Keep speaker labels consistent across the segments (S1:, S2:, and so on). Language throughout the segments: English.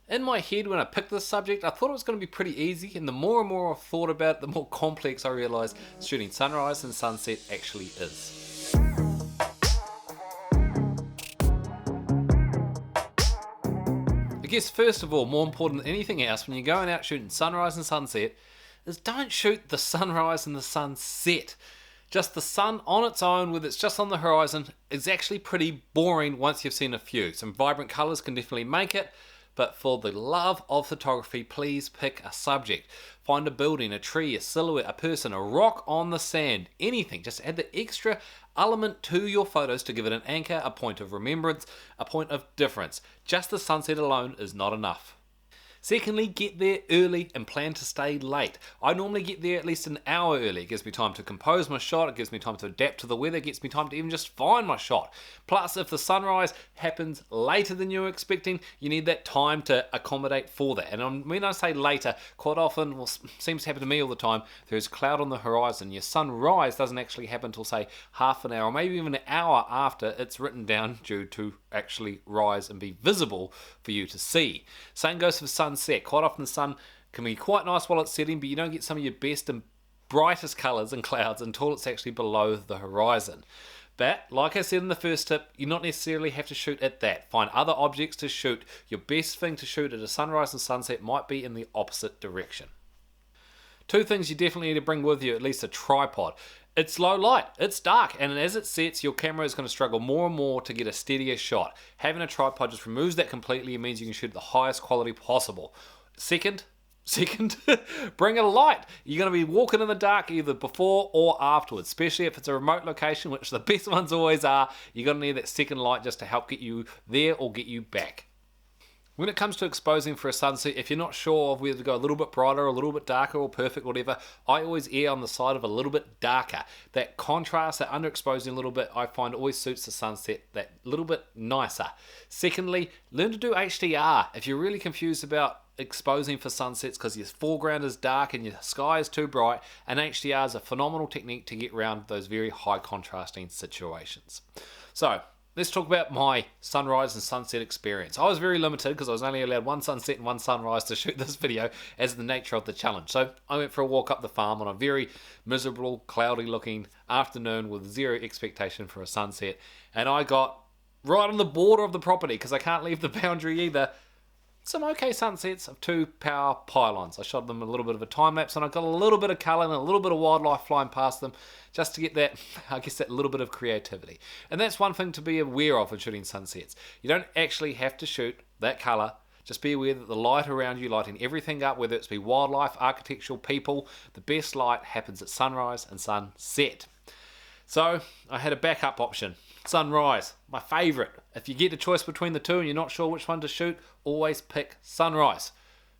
S1: In my head, when I picked this subject, I thought it was going to be pretty easy, and the more and more I've thought about it, the more complex I realise shooting sunrise and sunset actually is. I guess first of all, more important than anything else, when you're going out shooting sunrise and sunset, is don't shoot the sunrise and the sunset. Just the sun on its own, whether it's just on the horizon, is actually pretty boring once you've seen a few. Some vibrant colours can definitely make it, but for the love of photography, please pick a subject. Find a building, a tree, a silhouette, a person, a rock on the sand, anything. Just add the extra element to your photos to give it an anchor, a point of remembrance, a point of difference. Just the sunset alone is not enough. Secondly, get there early and plan to stay late. I normally get there at least an hour early. It gives me time to compose my shot, it gives me time to adapt to the weather, it gives me time to even just find my shot. Plus, if the sunrise happens later than you were expecting, you need that time to accommodate for that. And when I say later, quite often, well, seems to happen to me all the time, there's cloud on the horizon. Your sunrise doesn't actually happen until, say, half an hour or maybe even an hour after it's written down due to actually rise and be visible for you to see. Same goes for sunset. Quite often the sun can be quite nice while it's setting, but you don't get some of your best and brightest colours and clouds until it's actually below the horizon. But, like I said in the first tip, you not necessarily have to shoot at that. Find other objects to shoot. Your best thing to shoot at a sunrise and sunset might be in the opposite direction. Two things you definitely need to bring with you, at least a tripod. It's low light, it's dark, and as it sets, your camera is going to struggle more and more to get a steadier shot. Having a tripod just removes that completely and means you can shoot the highest quality possible. Second, bring a light. You're going to be walking in the dark either before or afterwards, especially if it's a remote location, which the best ones always are. You're going to need that second light just to help get you there or get you back. When it comes to exposing for a sunset, if you're not sure of whether to go a little bit brighter, a little bit darker, or perfect, whatever, I always err on the side of a little bit darker. That contrast, that underexposing a little bit, I find always suits the sunset that little bit nicer. Secondly, learn to do HDR. If you're really confused about exposing for sunsets because your foreground is dark and your sky is too bright, and HDR is a phenomenal technique to get around those very high contrasting situations. So, let's talk about my sunrise and sunset experience. I was very limited because I was only allowed one sunset and one sunrise to shoot this video as the nature of the challenge. So I went for a walk up the farm on a very miserable, cloudy looking afternoon with zero expectation for a sunset. And I got right on the border of the property because I can't leave the boundary either. Some okay sunsets of two power pylons. I shot them a little bit of a time lapse and I got a little bit of colour and a little bit of wildlife flying past them just to get that, I guess, that little bit of creativity. And that's one thing to be aware of when shooting sunsets. You don't actually have to shoot that colour. Just be aware that the light around you, lighting everything up, whether it's be wildlife, architectural, people, the best light happens at sunrise and sunset. So I had a backup option. Sunrise, my favourite. If you get a choice between the two and you're not sure which one to shoot, always pick sunrise,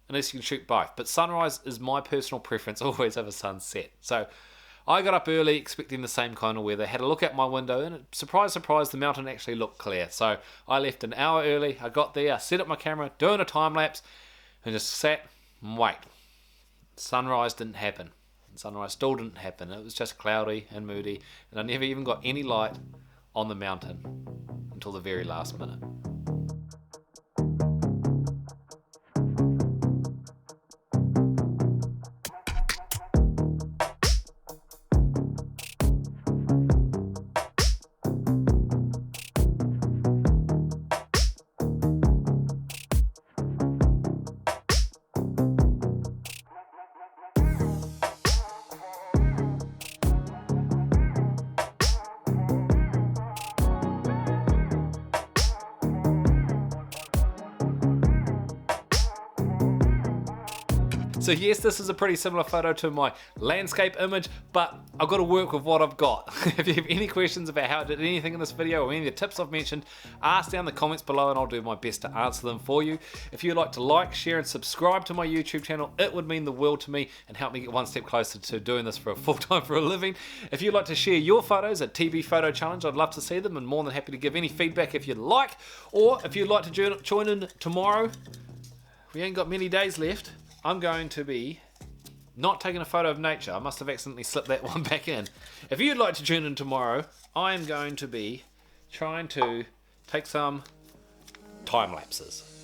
S1: unless you can shoot both. But sunrise is my personal preference, always over sunset. So I got up early expecting the same kind of weather, had a look out my window, and surprise, surprise, the mountain actually looked clear. So I left an hour early, I got there, I set up my camera, doing a time lapse, and just sat and wait. Sunrise didn't happen. Sunrise still didn't happen. It was just cloudy and moody, and I never even got any light on the mountain until the very last minute. So yes, this is a pretty similar photo to my landscape image, but I've got to work with what I've got. If you have any questions about how I did anything in this video or any of the tips I've mentioned, ask down in the comments below and I'll do my best to answer them for you. If you'd like to like, share and subscribe to my YouTube channel, it would mean the world to me and help me get one step closer to doing this for a full time for a living. If you'd like to share your photos at TB Photo Challenge, I'd love to see them and more than happy to give any feedback if you'd like. Or if you'd like to join in tomorrow, we ain't got many days left. I'm going to be not taking a photo of nature. I must have accidentally slipped that one back in. If you'd like to tune in tomorrow, I am going to be trying to take some time lapses.